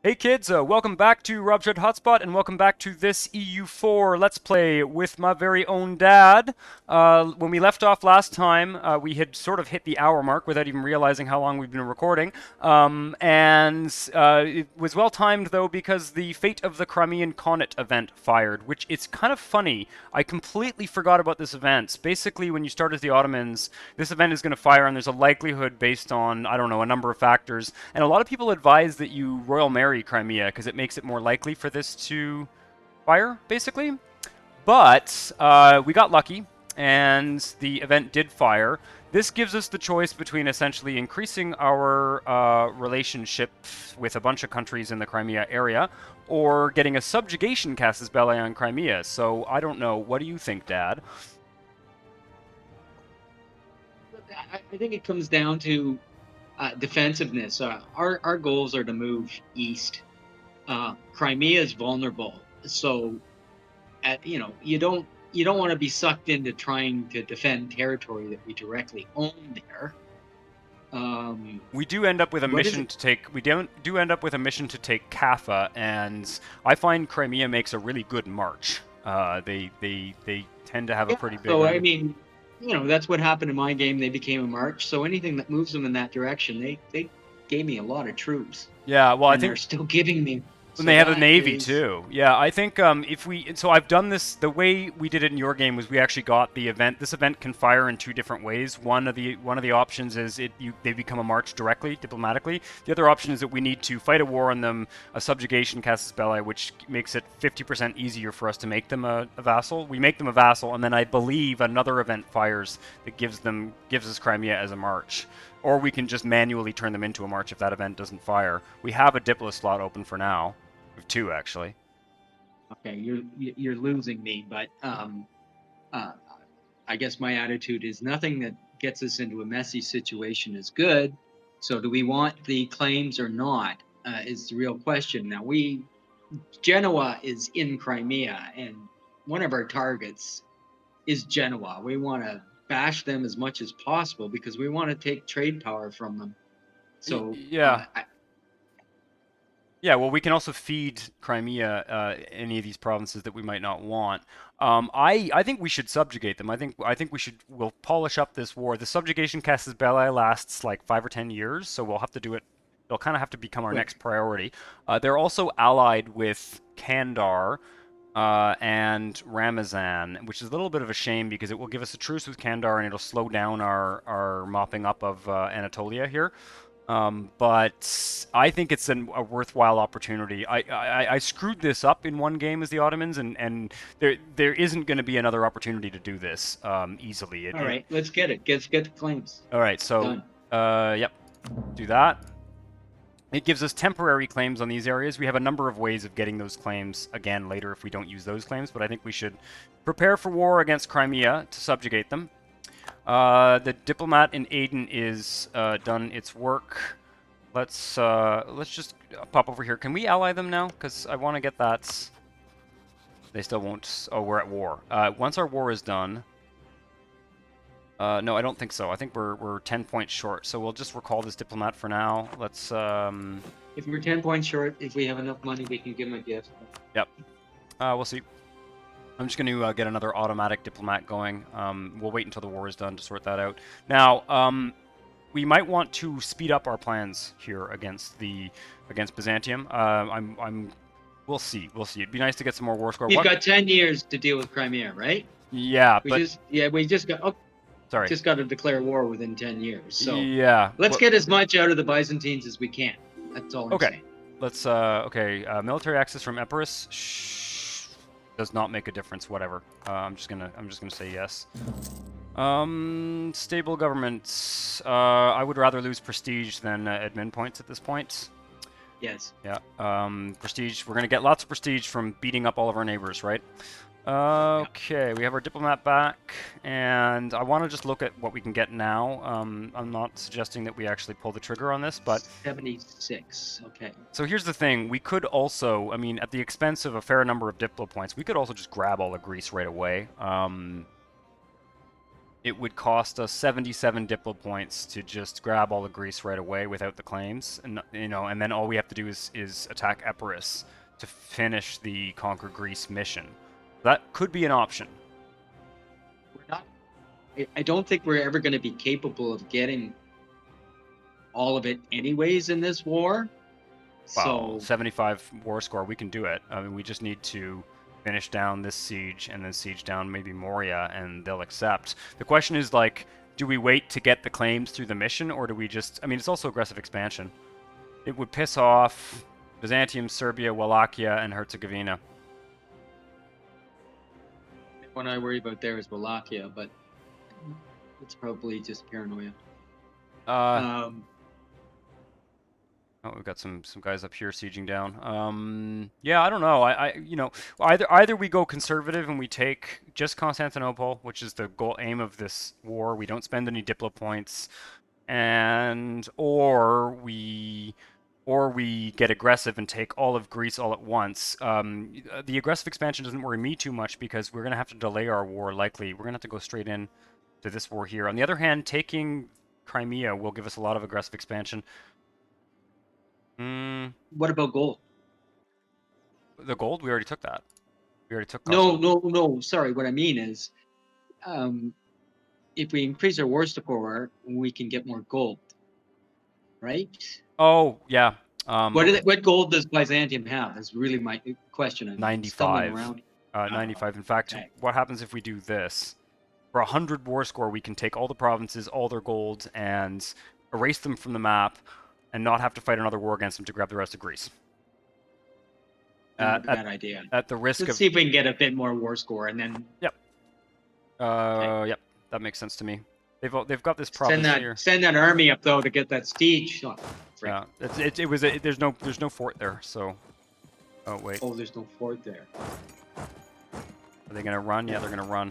Hey kids, welcome back to Robshed Hotspot, and welcome back to this EU4 Let's Play with my very own dad. When we left off last time, we had sort of hit the hour mark without even realizing how long we've been recording. It was well timed though because the Fate of the Crimean Connaught event fired, which it's kind of funny. I completely forgot about this event. Basically, when you start as the Ottomans, this event is going to fire, and there's a likelihood based on, I don't know, a number of factors. And a lot of people advise that you Royal Marry Crimea because it makes it more likely for this to fire, basically. But we got lucky, and the event did fire. This gives us the choice between essentially increasing our relationship with a bunch of countries in the Crimea area, or getting a subjugation casus belli on Crimea. So I don't know. What do you think, Dad? I think it comes down to defensiveness. Our goals are to move east. Crimea is vulnerable, so you don't want to be sucked into trying to defend territory that we directly own there. We do end up with a What is mission it? to take. We don't do end up with a mission to take Kaffa, and I find Crimea makes a really good march. They tend to have a Yeah. pretty big So I one. mean, that's what happened in my game. They became a march. So anything that moves them in that direction, they gave me a lot of troops, Yeah, well, I and they're think still giving me. when So they have a that navy is too. Yeah, I think if we so I've done this the way we did it in your game was we actually got the event. This event can fire in two different ways. One of the options is they become a march directly diplomatically. The other option is that we need to fight a war on them, a subjugation casus belli, which makes it 50% easier for us to make them a vassal. We make them a vassal, and then I believe another event fires that gives us Crimea as a march. Or we can just manually turn them into a march if that event doesn't fire. We have a diplo slot open for now. We have two, actually. okay. You're losing me, but uh, I guess my attitude is nothing that gets us into a messy situation is good. So, do we want the claims or not? Is the real question. Now, Genoa is in Crimea, and one of our targets is Genoa. We want to bash them as much as possible because we want to take trade power from them. So, Yeah. Yeah, well, we can also feed Crimea any of these provinces that we might not want. I think we should subjugate them. I think we'll polish up this war. The subjugation casus belli lasts like 5 or 10 years, so we'll have to do it. It'll kind of have to become our next quick. priority. They're also allied with Kandar and Ramazan, which is a little bit of a shame because it will give us a truce with Kandar and it'll slow down our mopping up of Anatolia here. But I think it's a worthwhile opportunity. I screwed this up in one game as the Ottomans, and there isn't going to be another opportunity to do this easily. All right, let's get it. Let's get the claims All right, so done. yep, do that. It gives us temporary claims on these areas. We have a number of ways of getting those claims again later if we don't use those claims, but I think we should prepare for war against Crimea to subjugate them. The diplomat in Aden is done its work. Let's just pop over here. Can we ally them now? Because I want to get that. They still won't. Oh, we're at war. Once our war is done. No, I don't think so. I think we're 10 points short. So we'll just recall this diplomat for now. Let's. If we're 10 points short, if we have enough money, we can give them a gift. Yep. We'll see. I'm just going to get another automatic diplomat going. We'll wait until the war is done to sort that out. Now, we might want to speed up our plans here against Byzantium. We'll see. We'll see. It'd be nice to get some more war score. We've What? got 10 years to deal with Crimea, right? Yeah, but We just got sorry. to declare war within 10 years. So Yeah. let's get as much out of the Byzantines as we can. That's all I'm Okay. saying. Let's. Okay. Military access from Epirus. Shh. Does not make a difference. Whatever. I'm just gonna say yes. Stable governments. I would rather lose prestige than admin points at this point. Yes. Yeah. Prestige. We're gonna get lots of prestige from beating up all of our neighbors, right? Yeah. Okay, we have our diplomat back, and I want to just look at what we can get now. I'm not suggesting that we actually pull the trigger on this, but 76. Okay. so here's the thing: we could also, I mean, at the expense of a fair number of diplo points, we could also just grab all of Greece right away. it would cost us 77 Diplo points to just grab all the Greece right away without the claims, and and then all we have to do is attack Epirus to finish the Conquer Greece mission. That could be an option. We're not. I don't think we're ever going to be capable of getting all of it anyways in this war. Wow, So 75 war score, we can do it. I mean, we just need to finish down this siege and then siege down maybe Moria, and they'll accept. The question is, like, do we wait to get the claims through the mission, or do we just... I mean, it's also aggressive expansion. It would piss off Byzantium, Serbia, Wallachia, and Herzegovina. the one I worry about there is Wallachia, but it's probably just paranoia. Oh, we've got some guys up here sieging down. Yeah, I don't know. Either we go conservative and we take just Constantinople, which is the goal aim of this war. We don't spend any Diplo points, and or we get aggressive and take all of Greece all at once. The aggressive expansion doesn't worry me too much because we're gonna have to delay our war. Likely, we're gonna have to go straight in to this war here. On the other hand, taking Crimea will give us a lot of aggressive expansion. What about gold? The gold, we already took that. We already took No. Sorry, what I mean is, if we increase our war score, we can get more gold, right? Oh, yeah. What gold does Byzantium have? Is really my question. I'm stumbling 95. around. 95. In fact, Okay. what happens if we do this? For 100 war score, we can take all the provinces, all their gold, and erase them from the map, and not have to fight another war against them to grab the rest of Greece. Not a bad idea. At the risk Let's of... see if we can get a bit more war score, and then Yep. Okay. Yep. That makes sense to me. They've got this province here. send that army up though to get that siege. Oh, Yeah. There's no fort there, so... Oh, wait. oh, there's no fort there. Are they gonna run? Yeah, they're gonna run.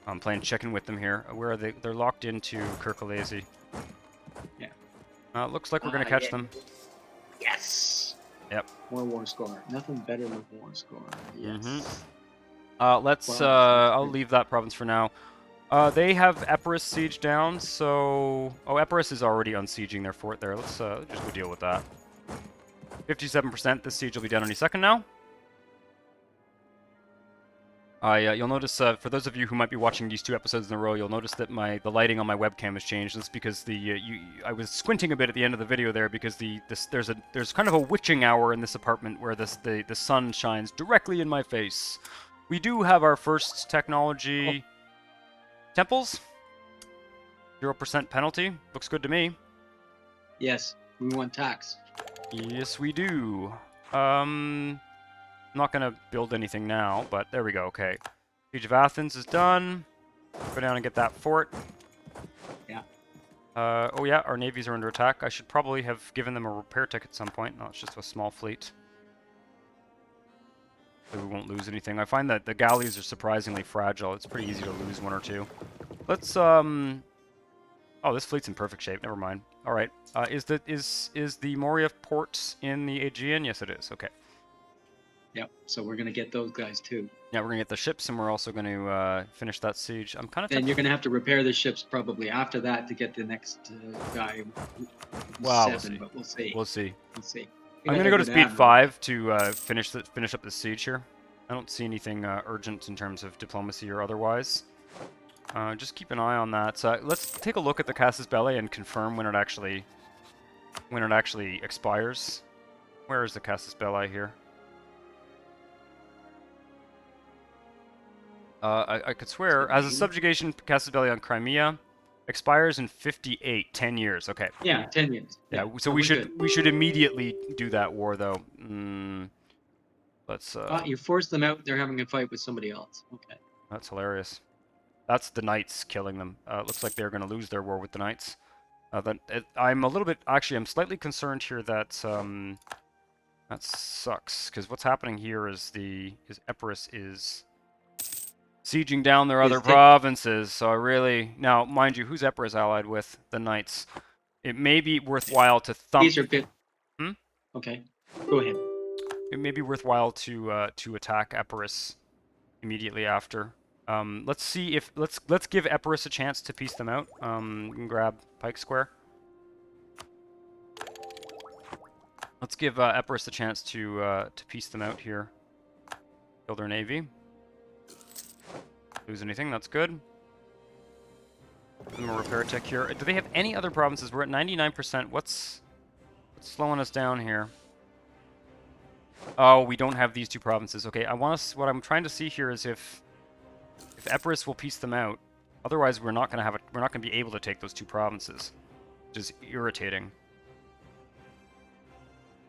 I'm playing chicken with them here. Where are they? They're locked into Kirkalesi. Yeah. Looks like we're gonna catch yeah. them. Yes. Yep. More war score. Nothing better than war score. Yes. Let's. Wow, I'll leave that province for now. They have Epirus siege down, so... Oh, Epirus is already unsieging their fort there. Let's just go deal with that. 57%. This siege will be down any second now. You'll notice, for those of you who might be watching these 2 episodes in a row, you'll notice that the lighting on my webcam has changed. That's because I was squinting a bit at the end of the video there because there's kind of a witching hour in this apartment where the sun shines directly in my face. We do have our first technology temples. 0% penalty. Looks good to me. Yes, we want tax. Yes, we do. I'm not going to build anything now, but there we go. Okay. Siege of Athens is done. Go down and get that fort. Yeah. Oh yeah, our navies are under attack. I should probably have given them a repair ticket at some point. No, it's just a small fleet. So we won't lose anything. I find that the galleys are surprisingly fragile. It's pretty easy to lose 1 or 2. Let's, Oh, this fleet's in perfect shape. Never mind. Alright. Is the Moria port in the Aegean? Yes, it is. Okay. Yep. So we're gonna get those guys too. Yeah, we're gonna get the ships, and we're also going to finish that siege. I'm kind of... Then you're gonna have to repair the ships probably after that to get the next guy. Wow, 7, but we'll see. We'll see. We'll see. I'm gonna go to speed 5 to finish up this siege here. I don't see anything urgent in terms of diplomacy or otherwise. Just keep an eye on that. Let's take a look at the Casus Belli and confirm when it actually expires. Where is the Casus Belli here? I could swear, as a subjugation, Casus Belli on Crimea expires in 58, 10 years. Okay. Yeah, 10 years. Yeah, so we should immediately do that war though. Let's. You force them out. They're having a fight with somebody else. Okay. That's hilarious. That's the Knights killing them. Looks like they're going to lose their war with the Knights. I'm a little bit... Actually, I'm slightly concerned here that... that sucks, because what's happening here is Epirus is sieging down their other provinces, so I really... Now, mind you, who's Epirus allied with? The Knights. It may be worthwhile to thump... These are good. Okay, go ahead. It may be worthwhile to attack Epirus immediately after. Let's see if let's give Epirus a chance to piece them out. We can grab Pike Square. Let's give Epirus a chance to piece them out here. Build their navy. Lose anything? That's good. Give them a repair tech here. Do they have any other provinces? We're at 99%. What's slowing us down here? Oh, we don't have these two provinces. Okay, what I'm trying to see here is if Epirus will piece them out. Otherwise, we're not going to be able to take those two provinces, which is irritating.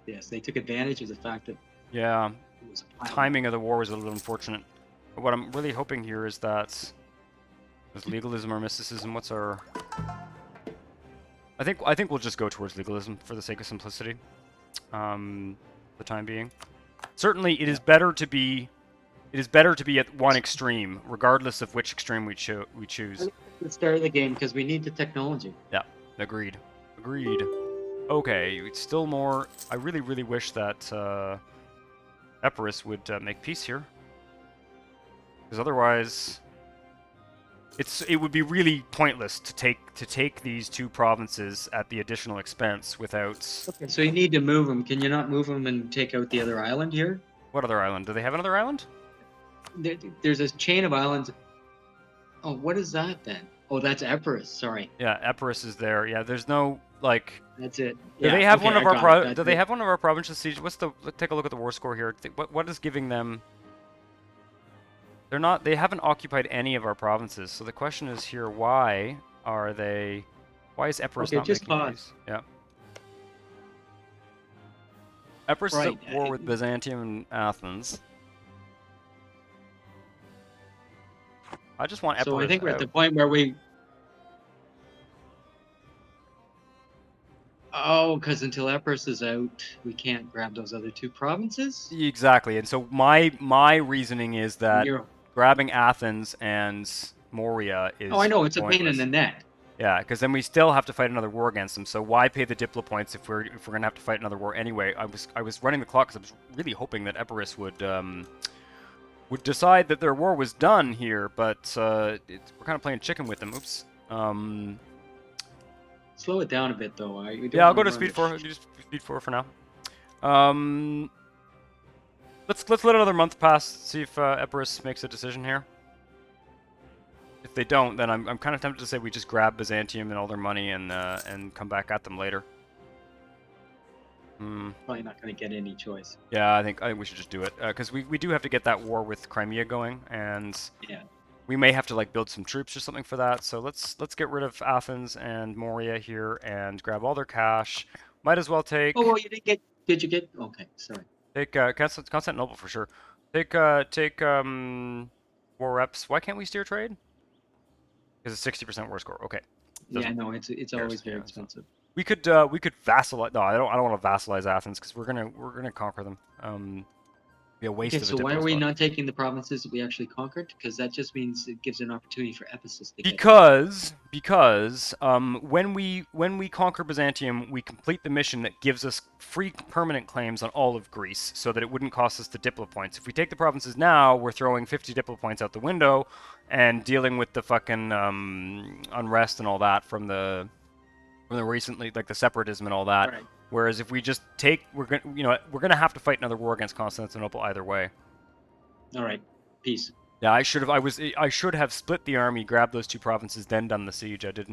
Yes, they took advantage of the fact that Yeah, it was a timing of the war was a little unfortunate. But what I'm really hoping here is that there's legalism or mysticism. What's our? I think we'll just go towards legalism for the sake of simplicity. For the time being. Certainly, it is better to be at one extreme, regardless of which extreme we choose. the start of the game because we need the technology. Yeah, agreed. Agreed. Okay, still more. I really, really wish that Epirus would make peace here, because otherwise, it would be really pointless to take these two provinces at the additional expense without. Okay, so you need to move them. Can you not move them and take out the other island here? What other island? Do they have another island? There's a chain of islands. Oh, what is that then? Oh, that's Epirus. Sorry. Yeah, Epirus is there. Yeah, there's no like. That's it. Do Yeah, they have okay, one of I our got it. do they have one of our provinces siege? What's the? Let's take a look at the war score here. What is giving them? They're not. They haven't occupied any of our provinces. So the question is here: why are they? Why is Epirus Okay, not just making pause. peace? Yeah. Epirus is Right. at war with Byzantium and Athens. I just want Epirus So I think we're at out. the point where we. Oh, because until Epirus is out, we can't grab those other two provinces. Exactly, and so my reasoning is that You're- grabbing Athens and Moria is Oh, I know it's a pointless. pain in the neck. Yeah, because then we still have to fight another war against them. So why pay the Diplo points if we're gonna have to fight another war anyway? I was running the clock because I was really hoping that Epirus would decide that their war was done here, but we're kind of playing chicken with them. Oops. Slow it down a bit, though. Yeah, I'll go to speed 4. Do speed 4 for now. Let's let another month pass. See if Epirus makes a decision here. If they don't, then I'm kind of tempted to say we just grab Byzantium and all their money and come back at them later. Probably not going to get any choice. Yeah, I think we should just do it because we do have to get that war with Crimea going, and Yeah. we may have to like build some troops or something for that. So let's get rid of Athens and Moria here and grab all their cash. Might as well take. Oh, well, you didn't get. Did you get? Okay, sorry. Take Constantinople for sure. Take war reps. Why can't we steer trade? Because it's 60% war score. Okay. Yeah, no, it's always very yeah, expensive. We could vassalize. No, I don't want to vassalize Athens because we're gonna conquer them. Be a waste Okay, of a so why Diplo are we slot. not taking the provinces that we actually conquered? Because that just means it gives an opportunity for Ephesus to get. Because when we conquer Byzantium, we complete the mission that gives us free permanent claims on all of Greece, so that it wouldn't cost us the Diplo points. If we take the provinces now, we're throwing 50 Diplo points out the window, and dealing with the fucking unrest and all that from the recently, like the separatism and all that. Right. Whereas if we just take, we're gonna have to fight another war against Constantinople either way. All right. Peace. Yeah, I should have split the army, grabbed those two provinces, then done the siege. I did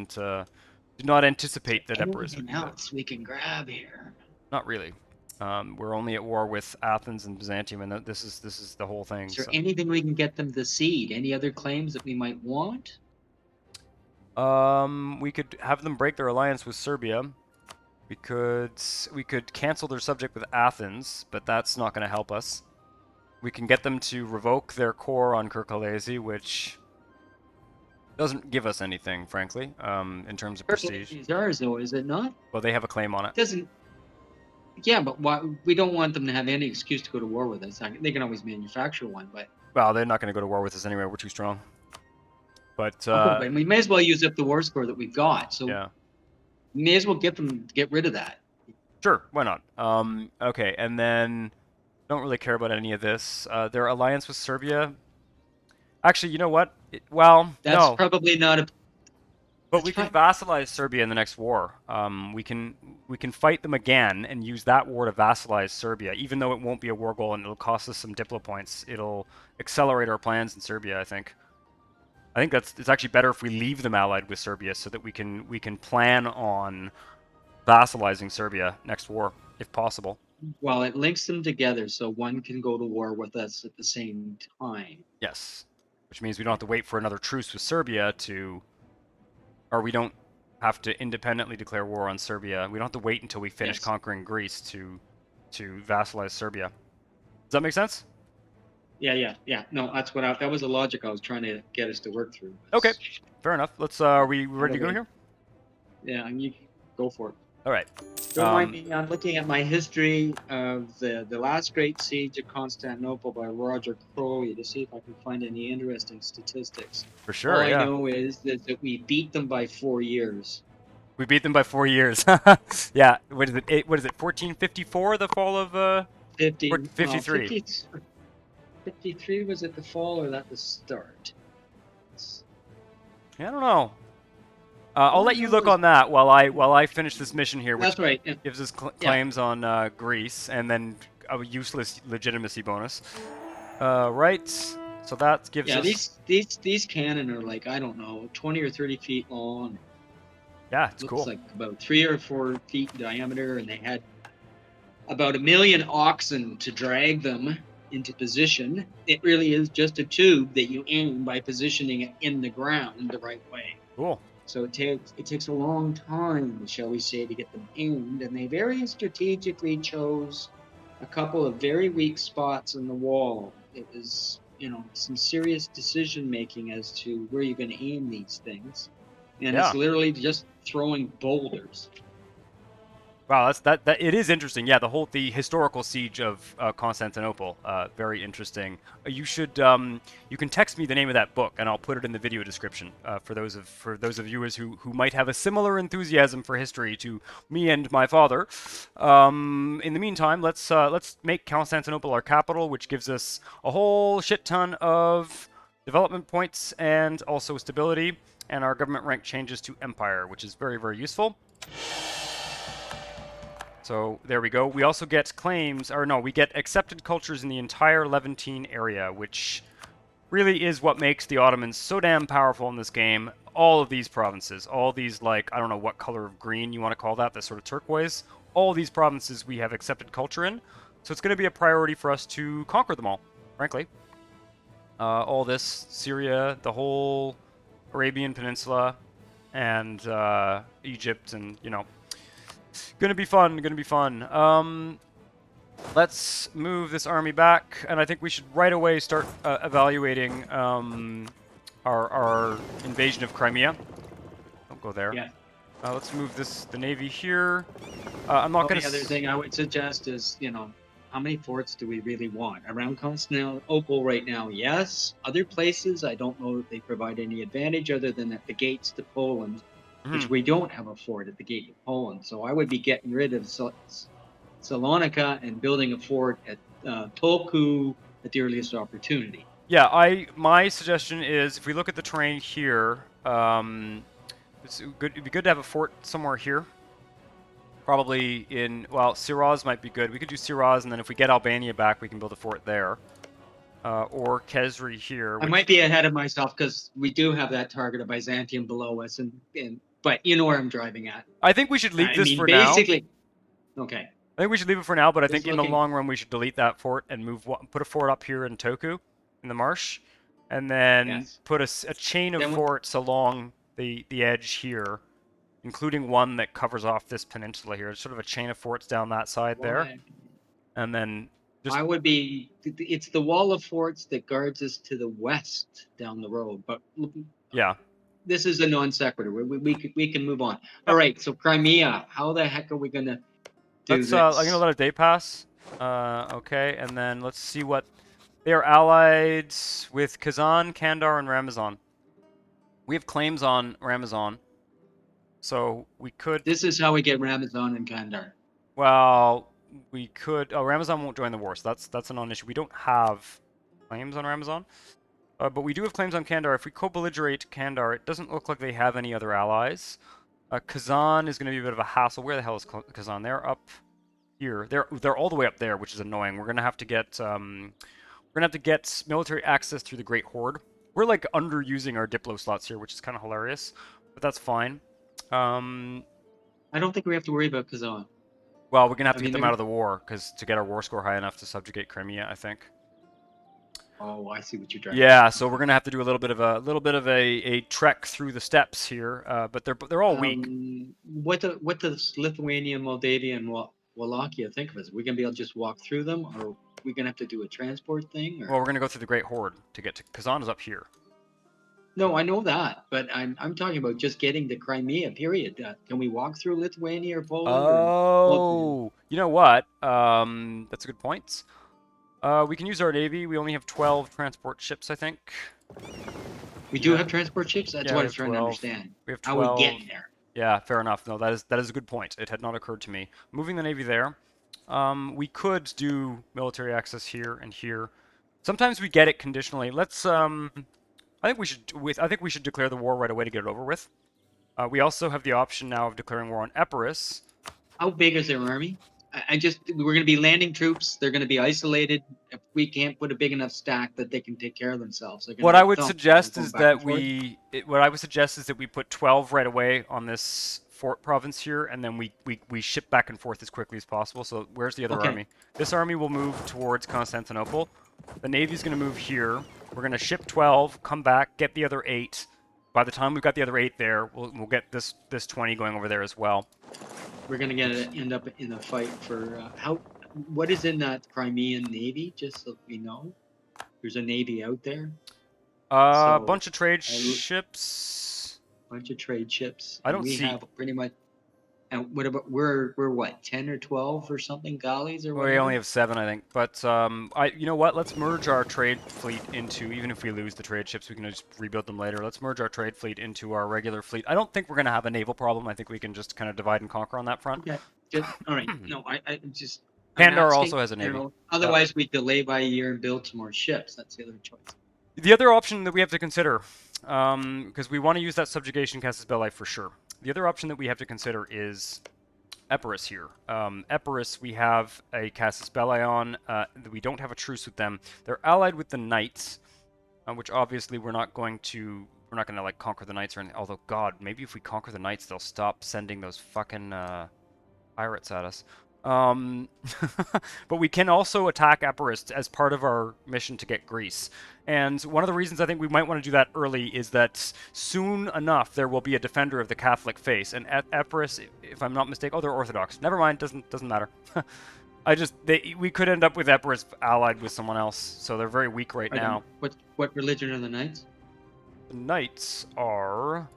not anticipate that Epirus would do that. Else we can grab here. Not really. We're only at war with Athens and Byzantium, and this is the whole thing. Is there So. anything we can get them to cede? Any other claims that we might want? We could have them break their alliance with Serbia. We could cancel their subject with Athens, but that's not going to help us. We can get them to revoke their core on Kirkalesi, which doesn't give us anything, frankly, in terms of prestige. It's ours, though, is it not? Well, they have a claim on it. Doesn't. Yeah, but why, we don't want them to have any excuse to go to war with us. They can always manufacture one, but. Well, they're not going to go to war with us anyway. We're too strong. But but we may as well use up the war score that we've got. So yeah. we may as well get rid of that. Sure, why not? Okay, and then don't really care about any of this. Their alliance with Serbia. Actually, you know what? Well, That's no. probably not a. But That's we can fine. vassalize Serbia in the next war. We can fight them again and use that war to vassalize Serbia, even though it won't be a war goal and it'll cost us some diplo points. It'll accelerate our plans in Serbia, I think. I think it's actually better if we leave them allied with Serbia so that we can plan on vassalizing Serbia next war if possible. Well, it links them together so one can go to war with us at the same time. Yes, which means we don't have to wait for another truce with Serbia to, or we don't have to independently declare war on Serbia. We don't have to wait until we finish Yes. conquering Greece to vassalize Serbia. Does that make sense? Yeah, yeah, yeah. No, that was the logic I was trying to get us to work through. Okay, fair enough. Let's. Are we By ready the to go way, here? yeah, and you go for it. All right. Don't mind me. I'm looking at my history of the last great siege of Constantinople by Roger Crowley to see if I can find any interesting statistics. For All sure. I Yeah. know is that we beat them by 4 years. We beat them by 4 years. Yeah. What is it? What is it? 1454, the fall of 50, well, 53. 53 was at the fall or at the start? Yeah, I don't know. I'll All I let you know look is on that while I finish this mission here, which that's right. gives us Yeah, claims on Greece and then a useless legitimacy bonus. Right. So that gives yeah. us. These cannon are like, I don't know, 20 or 30 feet long. Yeah, it's Looks cool. like about 3 or 4 feet in diameter, and they had about 1 million oxen to drag them into position. It really is just a tube that you aim by positioning it in the ground the right way. Cool. So it takes a long time, shall we say, to get them aimed, and they very strategically chose a couple of very weak spots in the wall. It was, some serious decision making as to where you're going to aim these things, and it's Yeah. literally just throwing boulders. Wow, that it is interesting. Yeah, the historical siege of Constantinople, very interesting. You can text me the name of that book, and I'll put it in the video description for those of viewers who might have a similar enthusiasm for history to me and my father. In the meantime, let's make Constantinople our capital, which gives us a whole shit ton of development points and also stability, and our government rank changes to empire, which is very, very useful. So there we go. We also get claims, or no, we get accepted cultures in the entire Levantine area, which really is what makes the Ottomans so damn powerful in this game. All of these provinces, all these, like, I don't know what color of green you want to call that, the sort of turquoise, all these provinces we have accepted culture in. So it's going to be a priority for us to conquer them all, frankly. All this, Syria, the whole Arabian Peninsula, and Egypt, and, gonna be fun, gonna be fun. Let's move this army back, and I think we should right away start evaluating our invasion of Crimea. Don't go there. Yeah. Let's move the navy here. I'm not Well, gonna. the other thing I would suggest is, how many forts do we really want around Constantinople right now? Yes. Other places, I don't know that they provide any advantage other than at the gates to Poland, which we don't have a fort at the gate of Poland. So I would be getting rid of Salonika and building a fort at Tulku at the earliest opportunity. Yeah, my suggestion is if we look at the terrain here, it'd be good to have a fort somewhere here. Probably well, Siraz might be good. We could do Siraz, and then if we get Albania back, we can build a fort there. Or Kesri here. I might be ahead of myself because we do have that target of Byzantium below us, but you know where I'm driving at. I think we should leave I this mean, for now. basically, okay. I think we should leave it for now, but I Just think in the looking. long run we should delete that fort and put a fort up here in Toku, in the marsh, and then Yes. put a chain of Then forts along the edge here, including one that covers off this peninsula here. It's sort of a chain of forts down that side there, and then just I would be. It's the wall of forts that guards us to the west down the road. But yeah. this is a non sequitur. We can move on. All Yep. right. So Crimea. How the heck are we gonna do I'm gonna this? let a day pass. Okay, and then let's see what they are allied with Kazan, Kandar, and Ramazan. We have claims on Ramazan, so we could. This is how we get Ramazan and Kandar. Well, we could. Oh, Ramazan won't join the war, so that's a non-issue. We don't have claims on Ramazan. But we do have claims on Kandar. If we co-belligerate Kandar, it doesn't look like they have any other allies. Kazan is going to be a bit of a hassle. Where the hell is Kazan? They're up here. They're all the way up there, which is annoying. We're gonna have to get military access through the Great Horde. We're like underusing our Diplo slots here, which is kind of hilarious, but that's fine. Um, I don't think we have to worry about Kazan. well, we're gonna have I to get mean, them they're. out of the war because to get our war score high enough to subjugate Crimea, I think. Oh, I see what you're driving Yeah, at. so we're Okay. gonna have to do a little bit of a trek through the steppes here, but they're all weak. What does Lithuania, Moldavia, and Wallachia think of us? Are we gonna be able to just walk through them, or are we gonna have to do a transport thing? Well, Or we're gonna go through the Great Horde to get to Kazan is up here. no, I know that, but I'm talking about just getting to Crimea. Period. Can we walk through Lithuania or Poland or Moldavia? Oh, you know what? That's a good point. We can use our navy. We only have 12 transport ships, I think. We do Yeah, have transport ships. That's yeah, what we I was have trying to 12. understand. We have How are we 12. getting there? Yeah, fair enough. No, that is a good point. It had not occurred to me. Moving the navy there. We could do military access here and here. Sometimes we get it conditionally. Let's I think we should declare the war right away to get it over with. We also have the option now of declaring war on Epirus. How big is their army? I just we're going to be landing troops. They're going to be isolated. If we can't put a big enough stack that they can take care of themselves, they're going to What I get would thumped while we're suggest going is back and that forth. we put 12 right away on this fort province here, and then we ship back and forth as quickly as possible. So where's the other Okay, army? This army will move towards Constantinople. The navy's going to move here. We're going to ship 12, come back, get the other 8. By the time we've got the other 8 there, we'll get this 20 going over there as well. we're going to get end up in a fight for how. What is in that Crimean navy? Just so we know, there's a navy out there. A So bunch of trade a ships. bunch of trade ships, I and don't we see. have pretty much. And what about we're what 10 or 12 or something galleys or We only whatever? have 7, I think. But you know what? Let's merge our trade fleet into. Even if we lose the trade ships, we can just rebuild them later. Let's merge our trade fleet into our regular fleet. I don't think we're gonna have a naval problem. I think we can just kind of divide and conquer on that front. Okay. Just all right. No, I just I'm Pandar asking. also has a navy. Uh, Otherwise, we delay by a year and build some more ships. That's the other choice. the other option that we have to consider, because we want to use that subjugation casus belli for sure. The other option that we have to consider is Epirus here. Epirus, we have a casus belli on. We don't have a truce with them. They're allied with the knights, which obviously we're not going to like conquer the knights or anything. Although God, maybe if we conquer the knights, they'll stop sending those fucking pirates at us. Um, but we can also attack Epirus as part of our mission to get Greece. And one of the reasons I think we might want to do that early is that soon enough there will be a defender of the Catholic faith. And at Epirus, if I'm not mistaken, oh, they're Orthodox. Never mind, doesn't matter. We could end up with Epirus allied with someone else, so they're very weak right Are the now. what religion are the knights? The knights are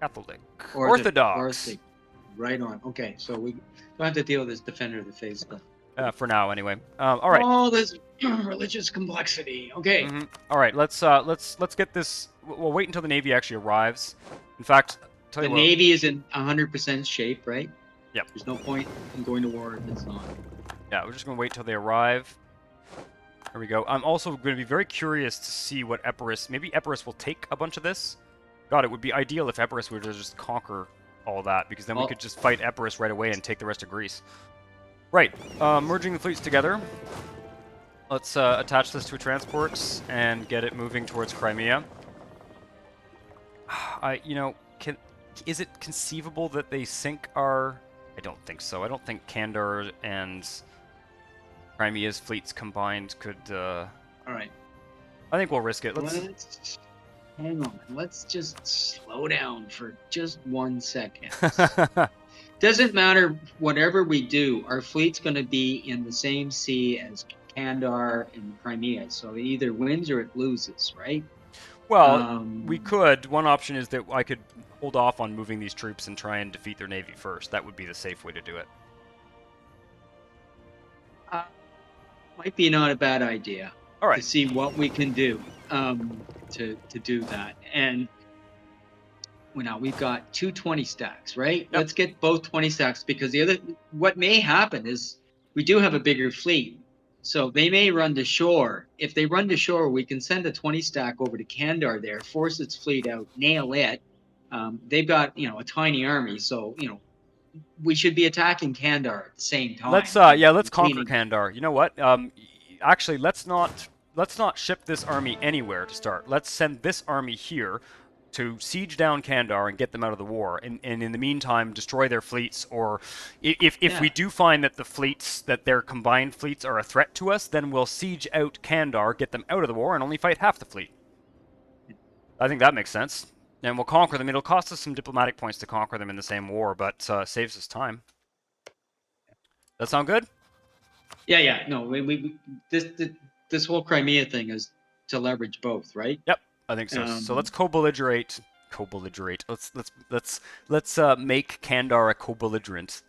Catholic, Or is it Orthodox. right on. Okay, so we don't have to deal with this defender of the faith stuff. For now, anyway. All right. All this religious complexity. Okay. All right. Let's get this. We'll wait until the navy actually arrives. In fact, tell The you what. navy is in 100% shape, right? Yep. There's no point in going to war if it's not. Yeah, we're just gonna wait till they arrive. There we go. I'm also going to be very curious to see what Epirus. Maybe Epirus will take a bunch of this. God, it would be ideal if Epirus were to just conquer all that, because then we could just fight Epirus right away and take the rest of Greece. Right. Merging the fleets together. Let's attach this to a transport and get it moving towards Crimea. Is it conceivable that they sink our? I don't think so. I don't think Kandar and Crimea's fleets combined could. All right. I think we'll risk it. Let's hang on. Let's just slow down for just 1 second. Doesn't matter whatever we do. Our fleet's going to be in the same sea as Kandar and Crimea, so it either wins or it loses, right? Well, we could. One option is that I could hold off on moving these troops and try and defeat their navy first. That would be the safe way to do it. Might be not a bad idea. All right. To see what we can do to do that. And well, now we've got 220 stacks, right? Yep. Let's get both 20 stacks, because what may happen is we do have a bigger fleet. So they may run to shore. If they run to shore, we can send a 20 stack over to Kandar there, force its fleet out, nail it. They've got, a tiny army, so, we should be attacking Kandar at the same Let's time and, yeah, let's and conquer cleaning. Kandar. You know what? Actually, let's not ship this army anywhere to start. Let's send this army here to siege down Kandar and get them out of the war, and in the meantime destroy their fleets. Or if we Yeah. do find that the fleets, that their combined fleets are a threat to us, then we'll siege out Kandar, get them out of the war, and only fight half the fleet. I think that makes sense. And we'll conquer them. It'll cost us some diplomatic points to conquer them in the same war, but saves us time. That sound good? Yeah. No, this whole Crimea thing is to leverage both, right? Yep, I think so. So let's Um, co-belligerate. Co-belligerate. Let's make Kandar a co-belligerent.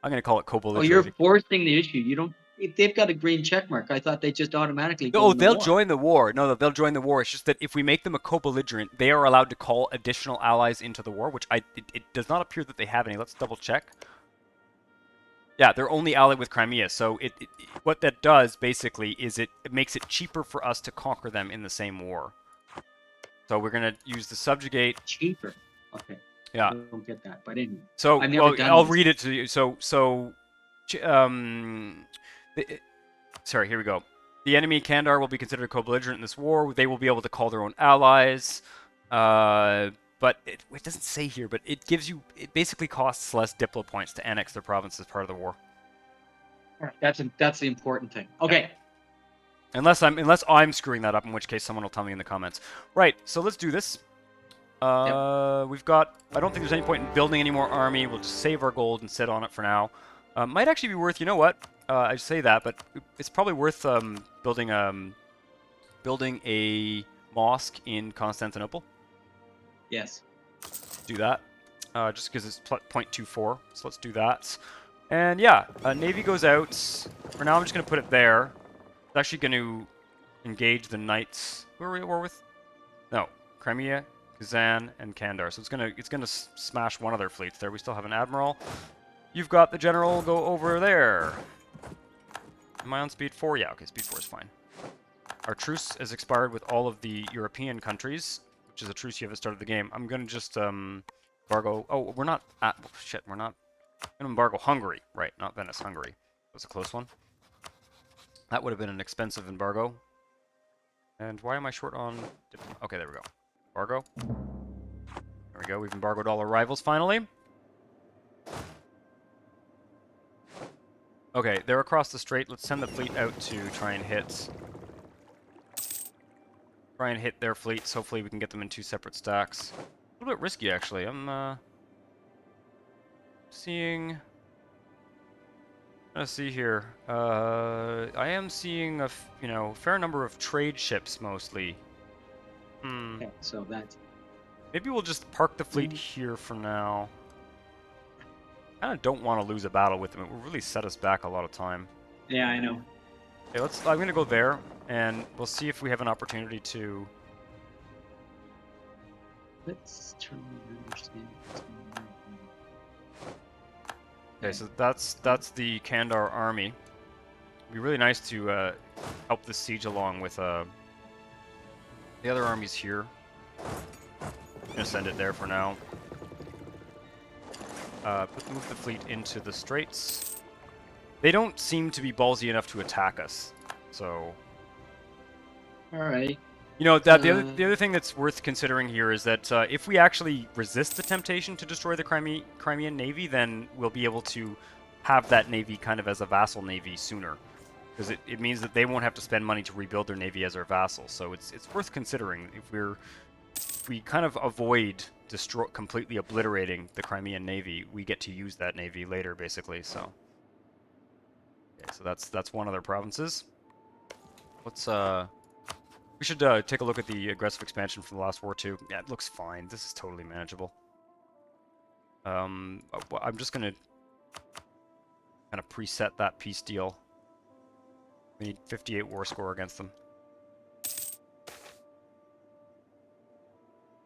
I'm gonna call it oh, you're co-belligerate. forcing the issue. You don't. If they've got a green check mark, I thought they just automatically go Oh, in the they'll war. join the war. No, they'll join the war. It's just that if we make them a co-belligerent, they are allowed to call additional allies into the war, which it does not appear that they have any. Let's double check. Yeah, they're only allied with Crimea. So what that does basically is it makes it cheaper for us to conquer them in the same war. So we're gonna use the subjugate. Cheaper. Okay. I Yeah. don't get that, but anyway, So, I've never well, done I'll this. read it to you. Um, sorry, here we go. The enemy Kandar will be considered a co-belligerent in this war. They will be able to call their own allies. But it doesn't say here, but it basically costs less diplo points to annex their province as part of the war. That's the important thing. Yeah. Okay. Unless I'm screwing that up, in which case someone will tell me in the comments. Right, so let's do this. Yep. We've got. I don't think there's any point in building any more army. We'll just save our gold and sit on it for now. Might actually be worth. You know what? I say that, but it's probably worth building a mosque in Constantinople. Yes. Do that. Just because it's 0.24, so let's do that. And yeah, Navy goes out. For now, I'm just gonna put it there. It's actually going to engage the knights. Who are we at war with? No, Crimea, Kazan, and Kandar. So it's gonna smash one of their fleets there. We still have an admiral. You've got the general go over there. Am I on speed 4? Yeah, okay, speed 4 is fine. Our truce has expired with all of the European countries, which is a truce you have at the start of the game. I'm gonna just embargo. Oh, we're not at. Oh, shit, we're not. I'm gonna embargo Hungary, right? Not Venice, Hungary. That was a close one. That would have been an expensive embargo. And why am I short on... Okay, there we go. Embargo. There we go. We've embargoed all our rivals finally. Okay, they're across the strait. Let's send the fleet out to try and hit their fleets. Hopefully we can get them in 2 separate stacks. A little bit risky, actually. I'm seeing... Let's see here. I am seeing a fair number of trade ships mostly. Okay. So that's. Maybe we'll just park the fleet here for now. I kind of don't want to lose a battle with them. It will really set us back a lot of time. Yeah, I know. Okay, I'm going to go there, and we'll see if we have an opportunity to... Let's try and understand. Okay, so that's the Kandar army. It'd be really nice to help the siege along with the other armies here. I'm going to send it there for now. Move the fleet into the straits. They don't seem to be ballsy enough to attack us, so... All right. You know, that the other thing that's worth considering here is that if we actually resist the temptation to destroy the Crimean navy, then we'll be able to have that navy kind of as a vassal navy sooner, because it means that they won't have to spend money to rebuild their navy as our vassal. So it's worth considering if we kind of avoid completely obliterating the Crimean navy, we get to use that navy later, basically. So okay, so that's one of their provinces. Let's We should take a look at the aggressive expansion from the last war too. Yeah, it looks fine. This is totally manageable. I'm just gonna kind of preset that peace deal. We need 58 war score against them.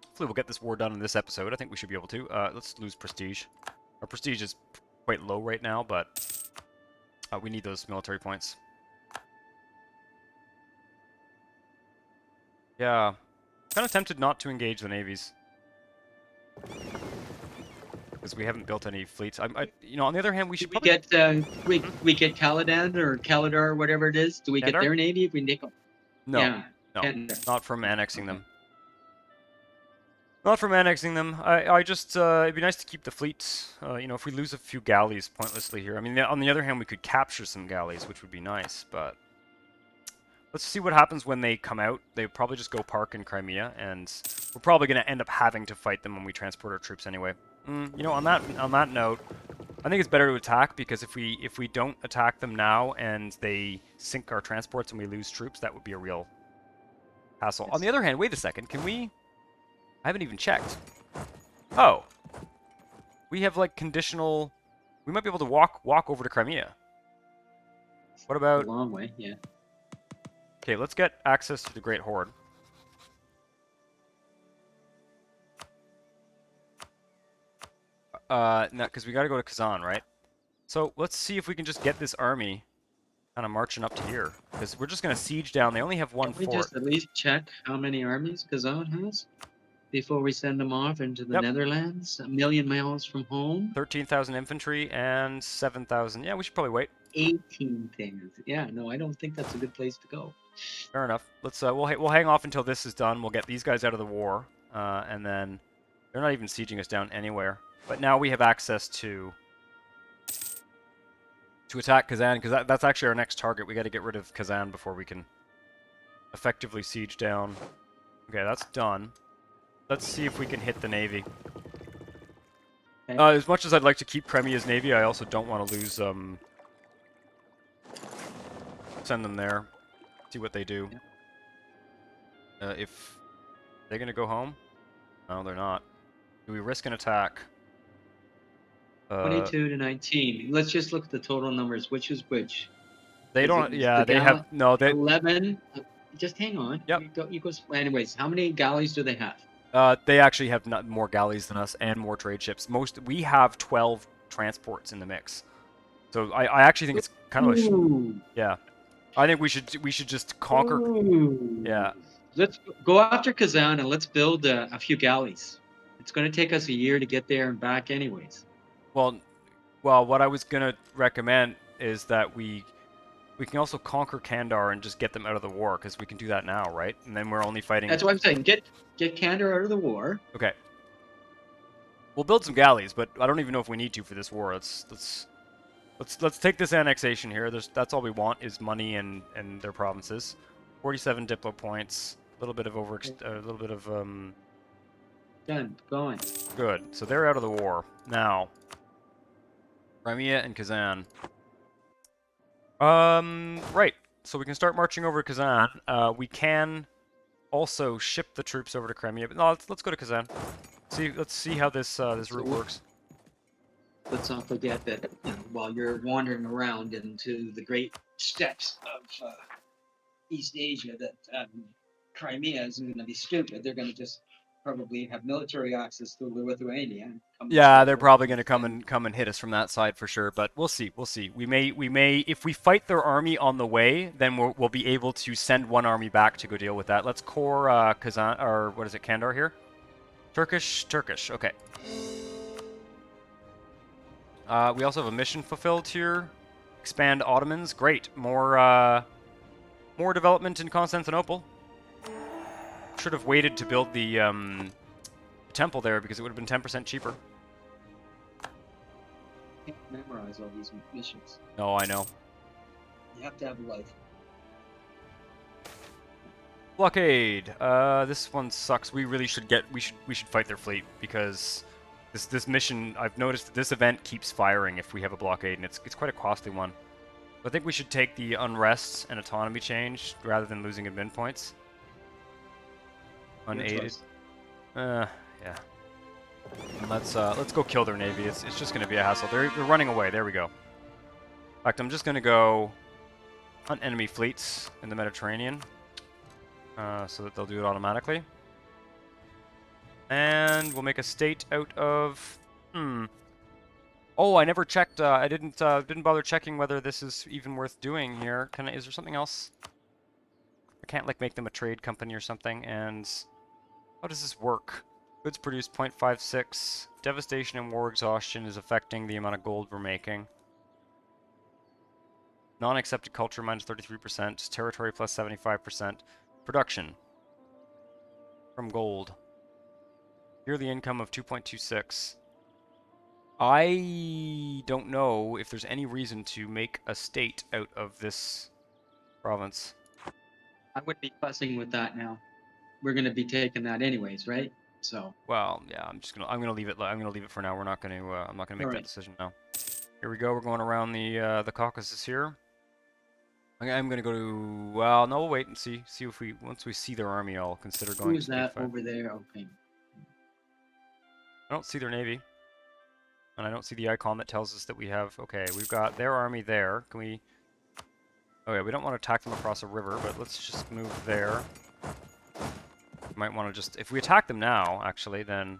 Hopefully we'll get this war done in this episode. I think we should be able to. Let's lose prestige. Our prestige is quite low right now, but we need those military points. Yeah. Kind of tempted not to engage the navies. Because we haven't built any fleets. You know, on the other hand, we Do should we probably... get we get Caladan or Caladar or whatever it is? Do we get Kandar? their navy if we nick them? No. Yeah, No. Canada. Not from annexing Okay. them. Not from annexing them. I just, it'd be nice to keep the fleets. You know, if we lose a few galleys pointlessly here. I mean, on the other hand, we could capture some galleys, which would be nice, but... Let's see what happens when they come out. They probably just go park in Crimea, and we're probably going to end up having to fight them when we transport our troops anyway. You know, on that note, I think it's better to attack, because if we don't attack them now and they sink our transports and we lose troops, that would be a real hassle. On Yes. the other hand, wait a second, can we... I haven't even checked. Oh. We have, like, conditional... We might be able to walk over to Crimea. What A about... long way, yeah. Okay, let's get access to the Great Horde. No, because we gotta go to Kazan, right? So let's see if we can just get this army kind of marching up to here. Because we're just gonna siege down. They only have one Can we fort. just at least check how many armies Kazan has before we send them off into the Yep, Netherlands, a million miles from home? 13,000 infantry and 7,000. Yeah, we should probably wait. 18 things. Yeah, no, I don't think that's a good place to go. Fair enough. Let's we'll hang off until this is done. We'll get these guys out of the war, and then they're not even sieging us down anywhere. But now we have access to attack Kazan, because that's actually our next target. We got to get rid of Kazan before we can effectively siege down. Okay, that's done. Let's see if we can hit the navy. Okay. As much as I'd like to keep Crimea's navy, I also don't want to lose. Send them there. See what they do. If they're gonna go home, no, they're not. Do we risk an attack? 22 to 19. Let's just look at the total numbers. Which is which? They Is it- don't. is Yeah, the they have no. They 11. Just hang on. Yep. You go. Anyways, how many galleys do they have? They actually have more galleys than us and more trade ships. We have 12 transports in the mix. So I actually think it's kind of Ooh. yeah. I think we should just conquer. Ooh. Yeah. Let's go after Kazan and let's build a few galleys. It's going to take us a year to get there and back, anyways. Well, what I was gonna recommend is that we can also conquer Kandar and just get them out of the war, because we can do that now, right? And then we're only fighting. That's what I'm saying. Get Kandar out of the war. Okay. We'll build some galleys, but I don't even know if we need to for this war. Let's take this annexation here. That's all we want is money and their provinces. 47 diplo points. A little bit of Done. Going. Good. So they're out of the war now. Crimea and Kazan. Right. So we can start marching over to Kazan. We can also ship the troops over to Crimea, but no, let's go to Kazan. Let's see how this route works. Let's not forget that while you're wandering around into the great steppes of East Asia, that Crimea isn't going to be stupid. They're going to just probably have military access to Lithuania. Yeah, they're probably going to come and hit us from that side for sure. But we'll see. We'll see. We may if we fight their army on the way, then we'll be able to send one army back to go deal with that. Let's core Kazan, or what is it, Kandar here? Turkish. Okay. We also have a mission fulfilled here. Expand Ottomans. Great. More development in Constantinople. Should have waited to build the temple there, because it would have been 10% cheaper. Can't memorize all these missions. No, I know. You have to have a life. Blockade. This one sucks. We really should we should fight their fleet, because this mission, I've noticed that this event keeps firing if we have a blockade, and it's quite a costly one. I think we should take the unrest and autonomy change rather than losing admin points. Unaided. Yeah. And let's go kill their navy. It's just gonna be a hassle. They're running away. There we go. In fact, I'm just gonna go hunt enemy fleets in the Mediterranean, so that they'll do it automatically. And we'll make a state out of Oh, I never checked. I didn't bother checking whether this is even worth doing here. Is there something else? I can't like make them a trade company or something. And how does this work? Goods produced 0.56. Devastation and war exhaustion is affecting the amount of gold we're making. Non-accepted culture minus 33%. Territory plus 75%. Production from gold. Yearly income of 2.26. I don't know if there's any reason to make a state out of this province. I wouldn't be fussing with that now. We're going to be taking that anyways, right? So. Well, yeah, I'm gonna leave it. I'm gonna leave it for now. We're not gonna. I'm not gonna make that decision now. Here we go. We're going around the Caucasus here. I'm gonna go to. Well, no, we'll wait and see. See if we once we see their army, I'll consider going. Who's that over there? Okay. I don't see their navy, and I don't see the icon that tells us that we have. Okay, we've got their army there. Can we? Okay, we don't want to attack them across a river, but let's just move there. Might want to just, if we attack them now, actually, then...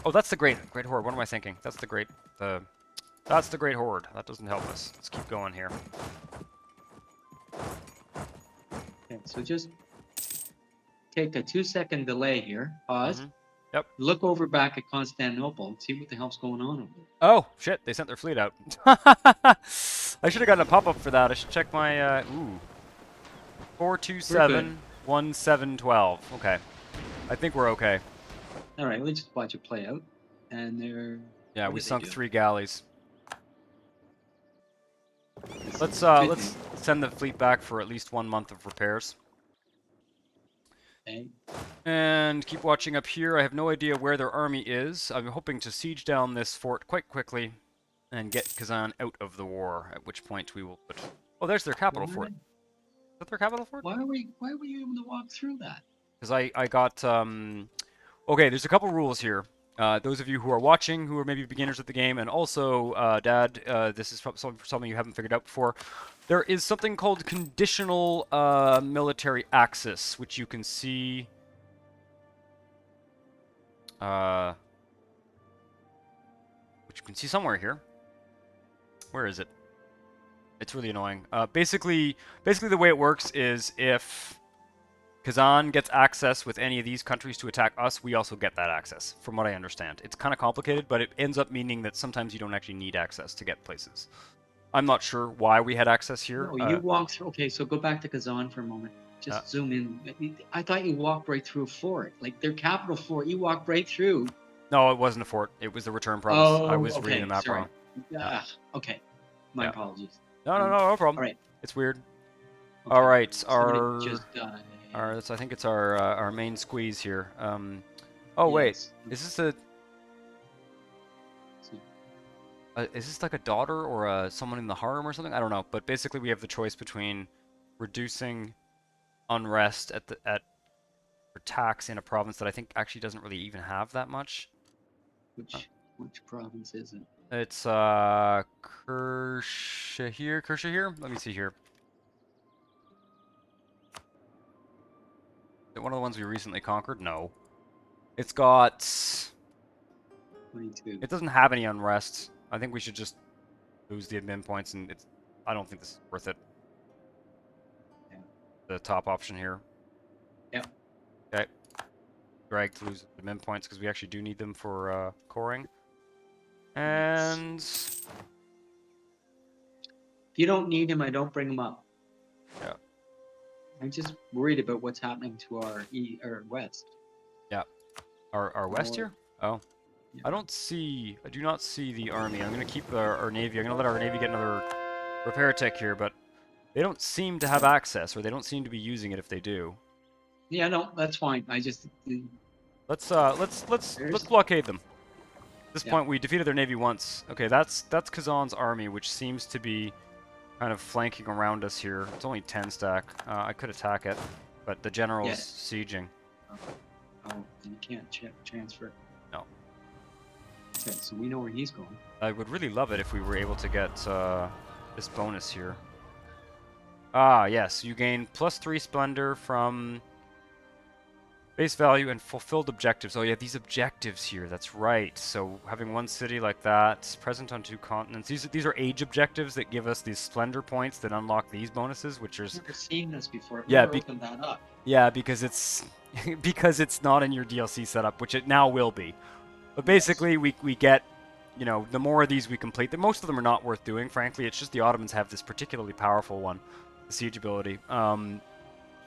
Oh, that's the Great Horde. What am I thinking? That's the Great Horde. That doesn't help us. Let's keep going here. Okay, so just take a 2-second delay here. Pause. Yep. Look over back at Constantinople and see what the hell's going on over there. Oh, shit. They sent their fleet out. I should have gotten a pop-up for that. I should check my, 427... 1712. Okay. I think we're okay. All right, let's just watch it play out. And they're... Yeah, we sunk 3 galleys. Let's send the fleet back for at least 1 month of repairs. Okay. And keep watching up here. I have no idea where their army is. I'm hoping to siege down this fort quite quickly and get Kazan out of the war, at which point we will put... Oh, there's their capital fort. Is that their capital fort? Why were you able to walk through that? Because I got okay, there's a couple rules here. Those of you who are watching, who are maybe beginners at the game, and also Dad, this is something you haven't figured out before. There is something called conditional military axis, which you can see. Which you can see somewhere here. Where is it? It's really annoying. Basically the way it works is if Kazan gets access with any of these countries to attack us, we also get that access, from what I understand. It's kind of complicated, but it ends up meaning that sometimes you don't actually need access to get places. I'm not sure why we had access here. No, you walk through... Okay, so go back to Kazan for a moment. Just zoom in. I thought you walked right through a fort. Like, their capital fort, you walked right through. No, it wasn't a fort. It was the return province. Oh, I was okay, reading the map sorry. wrong. Okay. My apologies. No problem. All right. It's weird. Okay. All right, I think it's our main squeeze here. Oh wait, is this is this like a daughter or someone in the harem or something? I don't know, but basically we have the choice between reducing unrest for tax in a province that I think actually doesn't really even have that much. Which province is it? It's Kershahir. Let me see here. Is it one of the ones we recently conquered? No. It's got 22. It doesn't have any unrest. I think we should just lose the admin points, and I don't think this is worth it. Yeah. The top option here. Yeah. Okay. Drag to lose admin points because we actually do need them for coring. And if you don't need him, I don't bring him up. Yeah. I'm just worried about what's happening to our west. Yeah. Our west here? Oh. Yeah. I do not see the army. I'm going to keep our navy. I'm going to let our navy get another repair tech here, but they don't seem to have access, or they don't seem to be using it if they do. Yeah, no, that's fine. I just... Let's blockade them. At this point, we defeated their navy once. Okay, that's Kazan's army, which seems to be kind of flanking around us here. It's only 10 stack. I could attack it, but the general's sieging. Oh, you can't transfer. No. Okay, so we know where he's going. I would really love it if we were able to get this bonus here. Ah, yes, you gain +3 splendor from Base value and fulfilled objectives. Oh yeah, these objectives here. That's right. So having one city like that, present on 2 continents. These are age objectives that give us these splendor points that unlock these bonuses, which are I've never seen this before. I've yeah, never opened that up. yeah, because it's because it's not in your DLC setup, which it now will be. But Yes. basically, we get, you know, the more of these we complete, most of them are not worth doing. Frankly, it's just the Ottomans have this particularly powerful one, the siege ability.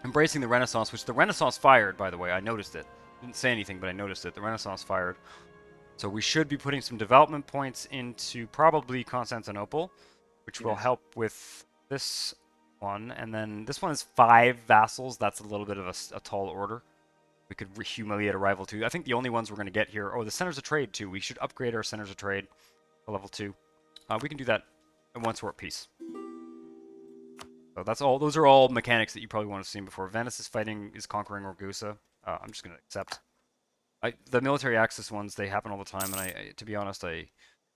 Embracing the Renaissance, which the Renaissance fired, by the way. I noticed it. Didn't say anything, but I noticed it. The Renaissance fired. So we should be putting some development points into probably Constantinople, which will Yes. help with this one. And then this one is 5 vassals. That's a little bit of a tall order. We could humiliate a rival too. I think the only ones we're going to get here... Oh, the centers of trade too. We should upgrade our centers of trade to level 2. We can do that once we're at peace. So that's all. Those are all mechanics that you probably want to have seen before. Venice is conquering Ragusa. I'm just gonna accept. The military axis ones, they happen all the time, and to be honest,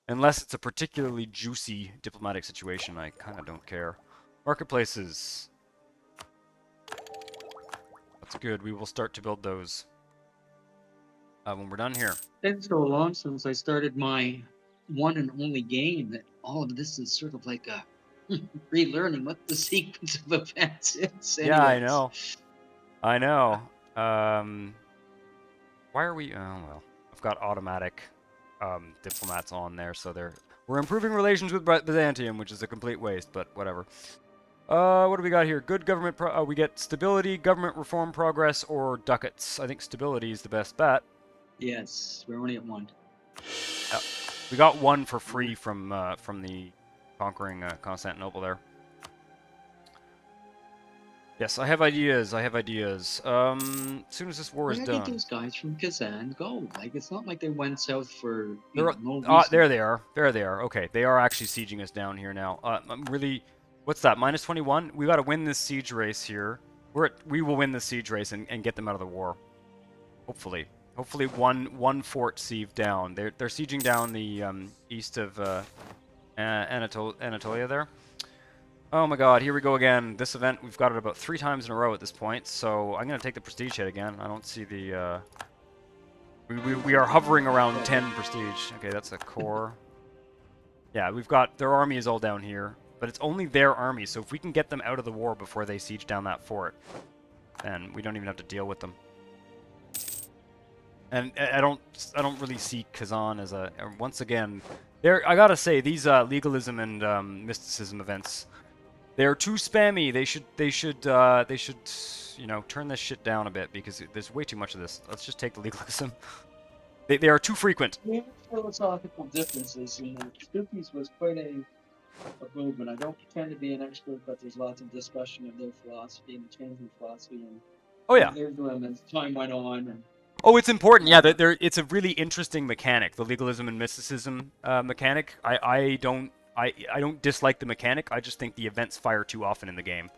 unless it's a particularly juicy diplomatic situation, I kind of don't care. Marketplaces. That's good. We will start to build those when we're done here. It's been so long since I started my one and only game that all of this is sort of like a relearning what the sequence of events is. Yeah, I Anyways, know. I know. Why are we... Oh, well. I've got automatic diplomats on there, so we're improving relations with Byzantium, which is a complete waste, but whatever. What do we got here? Good government... we get stability, government reform progress, or ducats. I think stability is the best bet. yes, we're only at 1. Yep. We got 1 for free from the conquering Constantinople there. Yes, I have ideas. I have ideas. As soon as this war Where is did done. those guys from Kazan go? Like, it's not like they went south for no There reason. they are. There they are. Okay, they are actually sieging us down here now. I'm really... What's that? Minus 21? We got to win this siege race here. We will win this siege race and get them out of the war. Hopefully. Hopefully one fort siege down. They're sieging down the east of Anatolia there. Oh my god, here we go again. This event, we've got it about 3 times in a row at this point, so I'm going to take the prestige hit again. I don't see the... We are hovering around 10 prestige. Okay, that's a core. Yeah, we've got... Their army is all down here, but it's only their army, so if we can get them out of the war before they siege down that fort, then we don't even have to deal with them. And I don't really see Kazan as a... Once again, I gotta say, these legalism and mysticism events... They're too spammy. They should, you know, turn this shit down a bit because there's way too much of this. Let's just take the legalism. They are too frequent. We have philosophical differences. You know, Stoopies was quite a movement. I don't pretend to be an expert, but there's lots of discussion of their philosophy and the changing philosophy and Oh yeah. their dilemma as time went on. And Oh, it's important. Yeah, it's a really interesting mechanic, the legalism and mysticism mechanic. I don't dislike the mechanic. I just think the events fire too often in the game.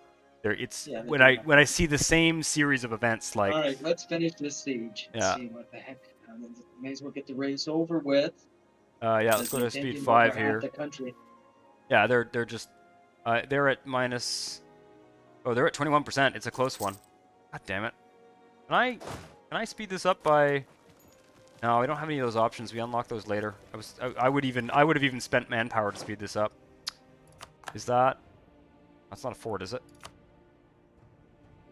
When I see the same series of events like... all right, let's finish this siege. Yeah. See what the heck. May as well get the race over with. Yeah, let's go to speed 5 here. The country. Yeah, they're just they're at minus... Oh, they're at 21%. It's a close one. God damn it. Can I speed this up by... No, I don't have any of those options. We unlock those later. I would have even spent manpower to speed this up. Is that... That's not a fort, is it?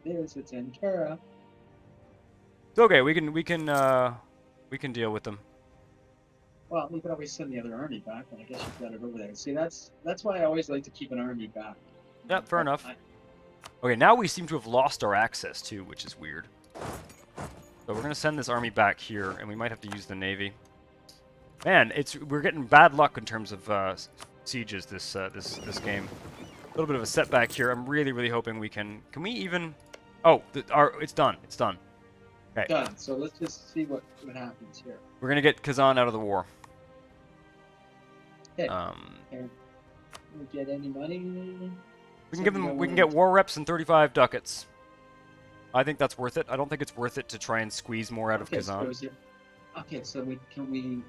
It is. It's Ankara. It's okay. We can deal with them. Well, you can always send the other army back, and I guess you've got it over there. See, that's why I always like to keep an army back. Yeah, fair enough. Okay, now we seem to have lost our access too, which is weird. So we're gonna send this army back here, and we might have to use the navy. Man, we're getting bad luck in terms of sieges this game. A little bit of a setback here. I'm really hoping we can. Can we even? Oh, it's done. It's done. Okay. Done. So let's just see what happens here. We're gonna get Kazan out of the war. Okay. And we get any money? We can give them. We can get war reps and 35 ducats. I think that's worth it. I don't think it's worth it to try and squeeze more out of Kazan. So can we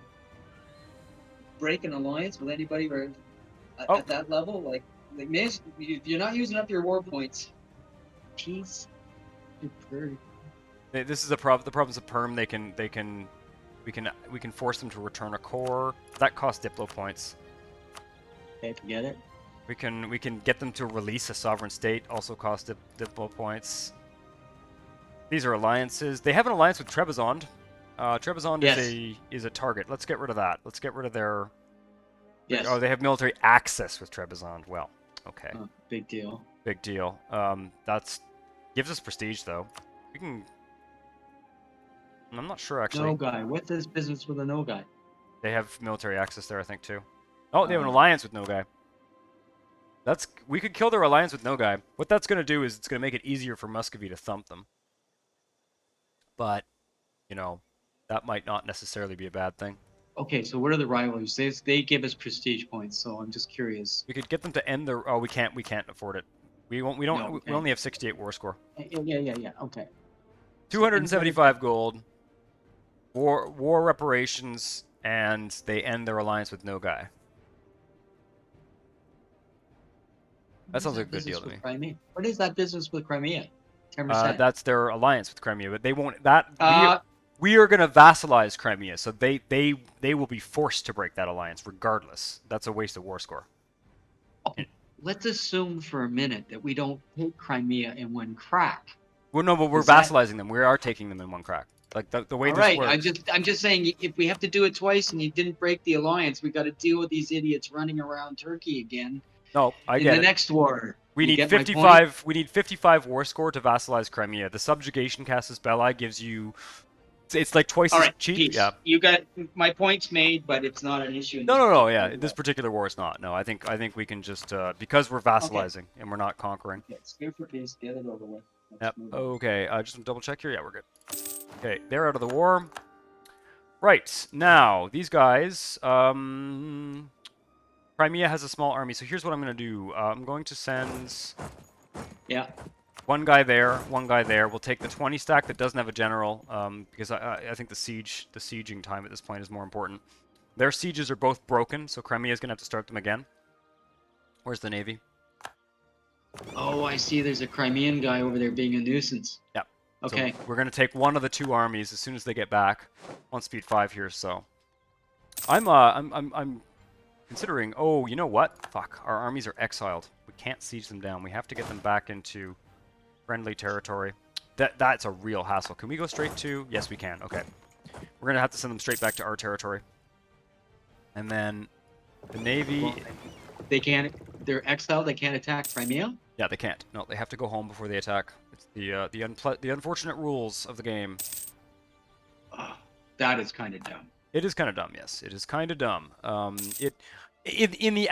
break an alliance with anybody at that level? Like you're not using up your war points. Peace. This is the province of Perm. We can force them to return a core. That costs Diplo points. Okay, forget it. We can get them to release a sovereign state. Also costs Diplo points. These are alliances. They have an alliance with Trebizond. Trebizond Yes. is a target. Let's get rid of that. Let's get rid of their. Yes. Oh, they have military access with Trebizond. Well, okay. Oh, big deal. Big deal. That's gives us prestige though. We can. I'm not sure actually. No guy. What's this business with a no guy? They have military access there, I think too. Oh, they have an Oh. alliance with Nogai. We could kill their alliance with Nogai. What that's going to do is it's going to make it easier for Muscovy to thump them. But, you know, that might not necessarily be a bad thing. Okay, so what are the rivalries? They give us prestige points, so I'm just curious. We could get them to end their. Oh, we can't afford it. We won't. We don't. No, we okay. only have 68 war score. Yeah. Okay. 275 gold. War reparations, and they end their alliance with Nogai. That sounds like a good deal to me. Crimea? What is that business with Crimea? 10%. That's their alliance with Crimea, but they won't. That we Uh, are going to vassalize Crimea, so they will be forced to break that alliance regardless. That's a waste of war score. let's assume for a minute that we don't take Crimea in one crack. Well, no, but we're Is that- vassalizing them. We are taking them in one crack. Like the way All this right, works. I'm just saying if we have to do it twice and you didn't break the alliance, we got to deal with these idiots running around Turkey again No, I in get the it. next war. We You need get my point? 55. We need 55 war score to vassalize Crimea. The subjugation casus belli gives you. It's like twice All as right, cheap. peace. Yeah. You got my point's made, but it's not an issue. In this No. particular Yeah, war. this particular war is not. No, I think we can just because we're vassalizing and we're not conquering. Okay, spear for peace, get it over with. Let's Yep. move on. Okay. Just double check here. Yeah, we're good. Okay, they're out of the war. Right now, these guys. Crimea has a small army, so here's what I'm going to do. I'm going to send Yeah. one guy there, one guy there. We'll take the 20 stack that doesn't have a general, because I think the sieging time at this point is more important. Their sieges are both broken, so Crimea is going to have to start them again. Where's the navy? Oh, I see. There's a Crimean guy over there being a nuisance. Yep. Okay. So we're going to take one of the two armies as soon as they get back. On speed 5 here, so I'm considering. Oh, you know what? Fuck, our armies are exiled. We can't siege them down. We have to get them back into friendly territory. That's a real hassle. Can we go straight to? Yes, we can. Okay, we're gonna have to send them straight back to our territory. And then the navy. Well, they can't. They're exiled. They can't attack Crimea. Yeah, they can't. No, they have to go home before they attack. It's the unfortunate rules of the game. Oh, that is kind of dumb. It is kind of dumb. Yes, it is kind of dumb. In the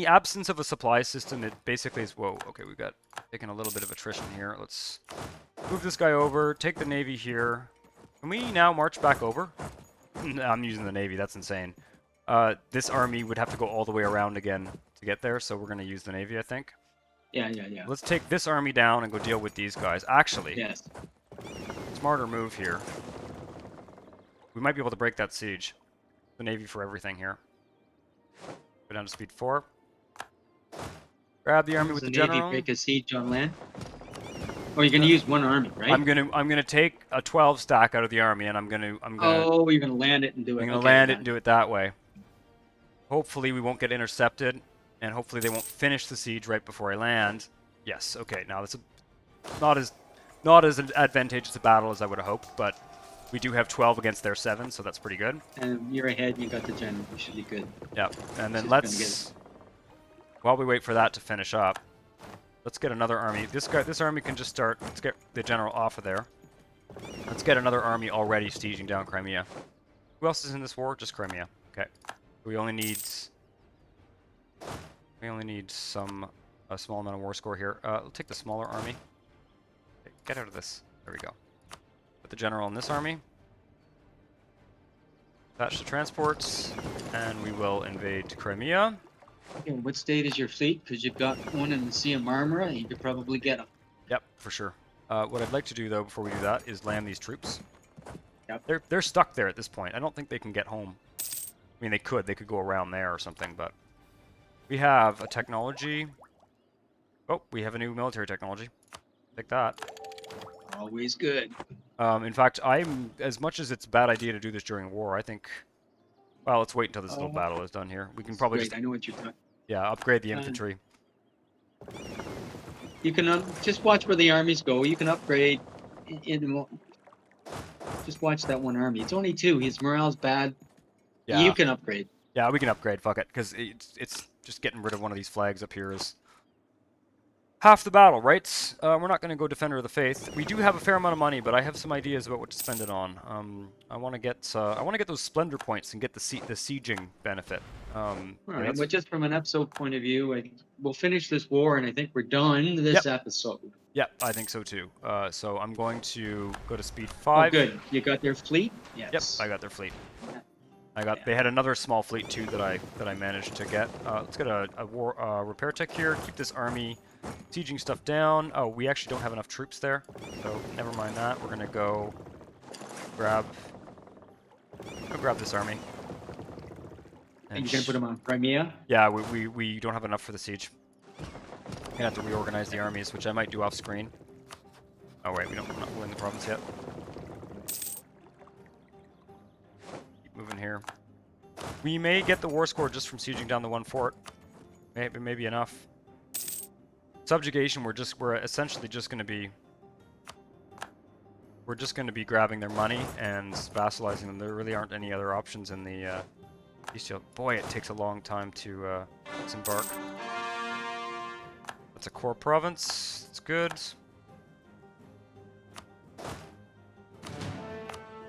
absence of a supply system, it basically is. Whoa. Okay, we've got taking a little bit of attrition here. Let's move this guy over. Take the navy here. Can we now march back over? I'm using the navy. That's insane. This army would have to go all the way around again to get there, so we're going to use the navy, I think. Yeah. Let's take this army down and go deal with these guys. Actually, Yes. smarter move here. We might be able to break that siege. The navy for everything here. Go down to speed 4. Grab the army with the Navy general. break a siege on land. Oh, you're gonna use one army, right? I'm gonna take a 12 stack out of the army, and I'm gonna Oh, you're gonna land it and do it. I'm gonna Okay, land it fine. and do it that way. Hopefully we won't get intercepted, and hopefully they won't finish the siege right before I land. Yes. Okay. Now that's not as advantageous a battle as I would have hoped, but we do have 12 against their 7, so that's pretty good. And you're ahead. You got the general. You should be good. Yeah. And then Just let's, while we wait for that to finish up, let's get another army. This army can just start. Let's get the general off of there. Let's get another army already sieging down Crimea. Who else is in this war? Just Crimea. Okay. We only need a small amount of war score here. We'll take the smaller army. Okay, get out of this. There we go. Put the general in this army. Attach the transports, and we will invade Crimea. Okay, what state is your fleet? Because you've got one in the Sea of Marmara. You could probably get them. Yep, for sure. What I'd like to do, though, before we do that, is land these troops. Yep. They're stuck there at this point. I don't think they can get home. I mean, they could go around there or something, but we have a technology. Oh, we have a new military technology. Take that. Always good. In fact, as much as it's a bad idea to do this during war, I think. Well, let's wait until this little battle is done here. We can probably Great, just I know what you're talking. upgrade the Uh, infantry. You can just watch where the armies go. You can upgrade just watch that one army. It's only 2. His morale's bad. Yeah, You can upgrade. yeah, we can upgrade. Fuck it, because it's just getting rid of one of these flags up here is half the battle, right? We're not going to go Defender of the Faith. We do have a fair amount of money, but I have some ideas about what to spend it on. I want to get those Splendor points and get the sieging benefit. All right, but just from an episode point of view, we'll finish this war, and I think we're done this episode. Yep, I think so too. So I'm going to go to speed Oh, 5. good. You got their fleet? Yep, Yes. I got their fleet. Yeah. They had another small fleet too that I managed to get. Let's get a repair tech here. Keep this army sieging stuff down. Oh, we actually don't have enough troops there, so never mind that. We're gonna go grab this army. And you're gonna put them on Crimea? Yeah, we don't have enough for the siege. I'm gonna have to reorganize the armies, which I might do off screen. Oh wait, we're not ruling the province yet. Keep moving here. We may get the war score just from sieging down the one fort. Maybe enough. Subjugation, we're essentially just gonna be grabbing their money and vassalizing them. There really aren't any other options in the Eastfield. Boy, it takes a long time to disembark. That's a core province. It's good.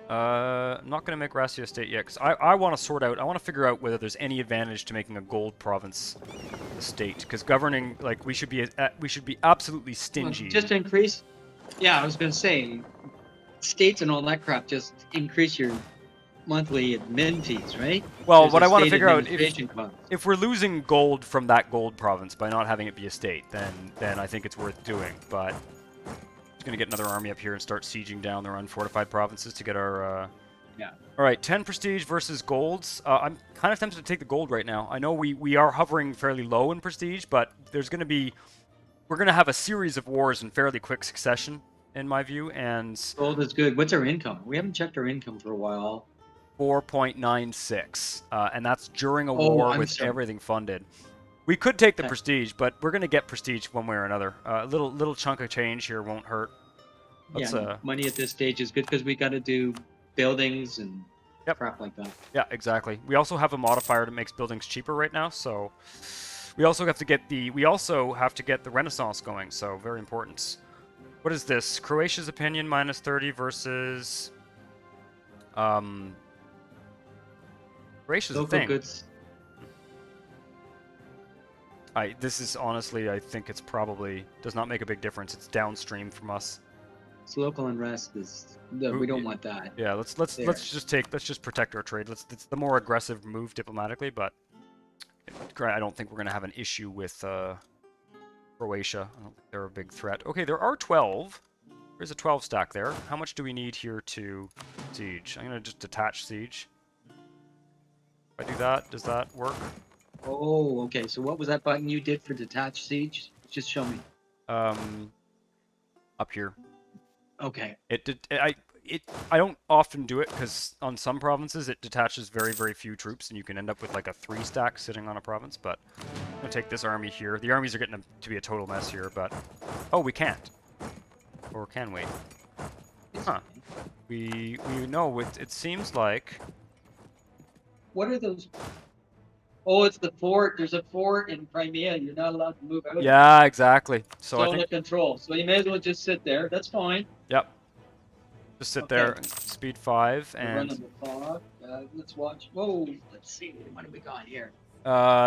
I'm not going to make Rassia a state yet, because I want to figure out whether there's any advantage to making a gold province a state, because governing, like, we should be absolutely stingy. Well, just increase. Yeah, I was gonna say, states and all that crap. Just increase your monthly admin fees, right? Well, There's what a I want to state figure out, administration cost. if we're losing gold from that gold province by not having it be a state, then I think it's worth doing. But I'm going to get another army up here and start sieging down their unfortified provinces to get our... Yeah. All right, 10 prestige versus golds. I'm kind of tempted to take the gold right now. I know we are hovering fairly low in prestige, but there's going to be... We're going to have a series of wars in fairly quick succession, in my view, and... Gold is good. What's our income? We haven't checked our income for a while. 4.96, and that's during a war I'm with sorry. everything funded. We could take the Okay. prestige, but we're going to get prestige one way or another. A little chunk of change here won't hurt. Let's, Yeah, money at this stage is good because we got to do buildings and crap like that. Yeah, exactly. We also have a modifier that makes buildings cheaper right now, so we also have to get the Renaissance going. So very important. What is this? Croatia's opinion -30 versus Croatia's a Local thing. goods. This is honestly, I think it's probably does not make a big difference. It's downstream from us. It's local unrest is. No, we don't want that. Yeah, let's just protect our trade. It's the more aggressive move diplomatically, but I don't think we're gonna have an issue with Croatia. I don't think they're a big threat. Okay, there are 12. There's a 12 stack there. How much do we need here to siege? I'm gonna just detach siege. If I do that, does that work? Oh, okay. So what was that button you did for detached siege? Just show me. Up here. Okay. I don't often do it because on some provinces it detaches very, very few troops and you can end up with like a 3 stack sitting on a province, but I'm gonna take this army here. The armies are getting to be a total mess here, but oh, we can't. Or can we? Huh. We know it seems like What are those? Oh, it's the fort. There's a fort in Crimea. You're not allowed to move out. yeah, exactly. So I Zone think of control. So you may as well just sit there. That's fine. yep. Just sit there, speed 5 We're and running the fog. Let's watch. Whoa. Let's see. What have we got here?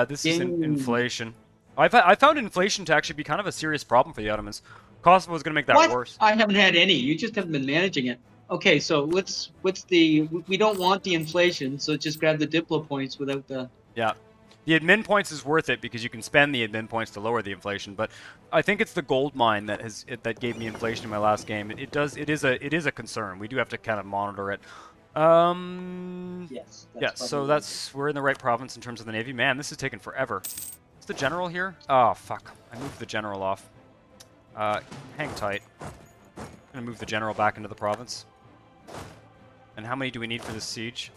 this is inflation. I found inflation to actually be kind of a serious problem for the Ottomans. Kosovo is going to make that What? worse. I haven't had any. You just haven't been managing it. Okay, so we don't want the inflation, so just grab the Diplo points without the... Yeah. The admin points is worth it because you can spend the admin points to lower the inflation, but I think it's the gold mine that gave me inflation in my last game. It is a concern. We do have to kind of monitor it. Yes. Yeah, so we're in the right province in terms of the navy. Man, this is taking forever. Is the general here? Oh fuck. I moved the general off. Hang tight. I'm gonna move the general back into the province. And how many do we need for this siege?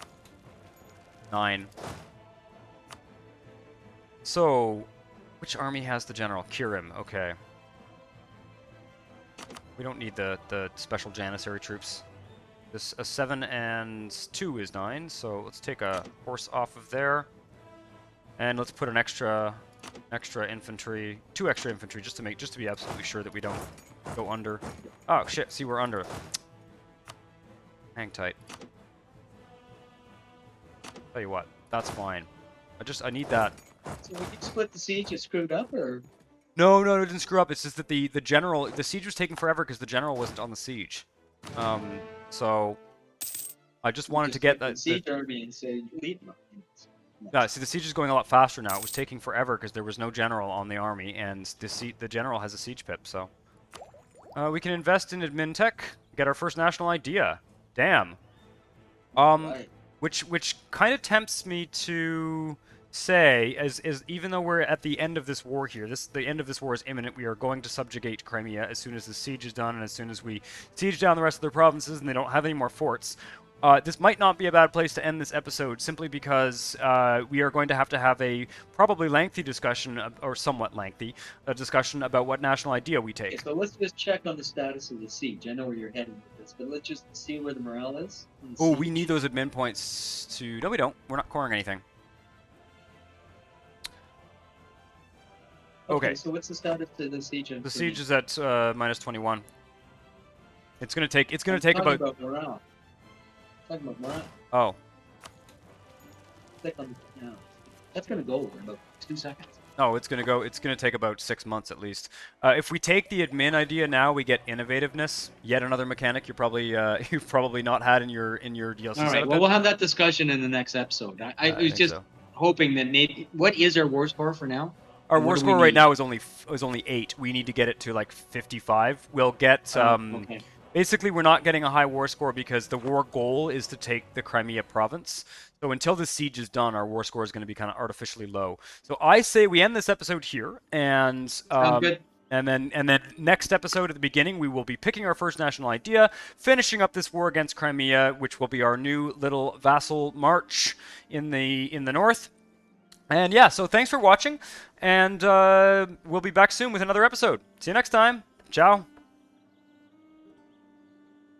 9. So, which army has the general? Kirim, okay. We don't need the special Janissary troops. This a 7 and 2 is 9, so let's take a horse off of there. And let's put an extra infantry, 2 extra infantry, just to be absolutely sure that we don't go under. Oh shit! See, we're under. Hang tight. Tell you what, that's fine. I need that. So when you split the siege, it screwed up, or? No, it didn't screw up. It's just that the siege was taking forever because the general wasn't on the siege. So I just wanted to get that. Siege army and say lead them. Yeah, see, the siege is going a lot faster now. It was taking forever because there was no general on the army, and the general has a siege pip. So we can invest in admin tech, get our first national idea. Damn. Right. Which kind of tempts me to say, as even though we're at the end of this war here, the end of this war is imminent. We are going to subjugate Crimea as soon as the siege is done, and as soon as we siege down the rest of their provinces, and they don't have any more forts. This might not be a bad place to end this episode, simply because we are going to have a probably lengthy discussion, or somewhat lengthy, a discussion about what national idea we take. Okay, so let's just check on the status of the siege. I know where you're heading with this, but let's just see where the morale is. Oh, we need those admin points to... No, we don't. We're not coring anything. Okay. So what's the status of the siege? The siege is at minus 21. It's gonna take about morale. Talking about morale. Oh. Click on now. That's gonna go in about 2 seconds. No, it's gonna take about 6 months at least. If we take the admin idea now, we get innovativeness. Yet another mechanic you've probably not had in your DLC. All right. Well, we'll have that discussion in the next episode. I was just hoping that maybe. What is our war score for now? Our war score right now is only 8. We need to get it to like 55. We'll get Okay. Basically, we're not getting a high war score because the war goal is to take the Crimea province. So until the siege is done, our war score is going to be kind of artificially low. So I say we end this episode here, and Good. and then next episode at the beginning, we will be picking our first national idea, finishing up this war against Crimea, which will be our new little vassal march in the north. And yeah, so thanks for watching, and we'll be back soon with another episode. See you next time. Ciao.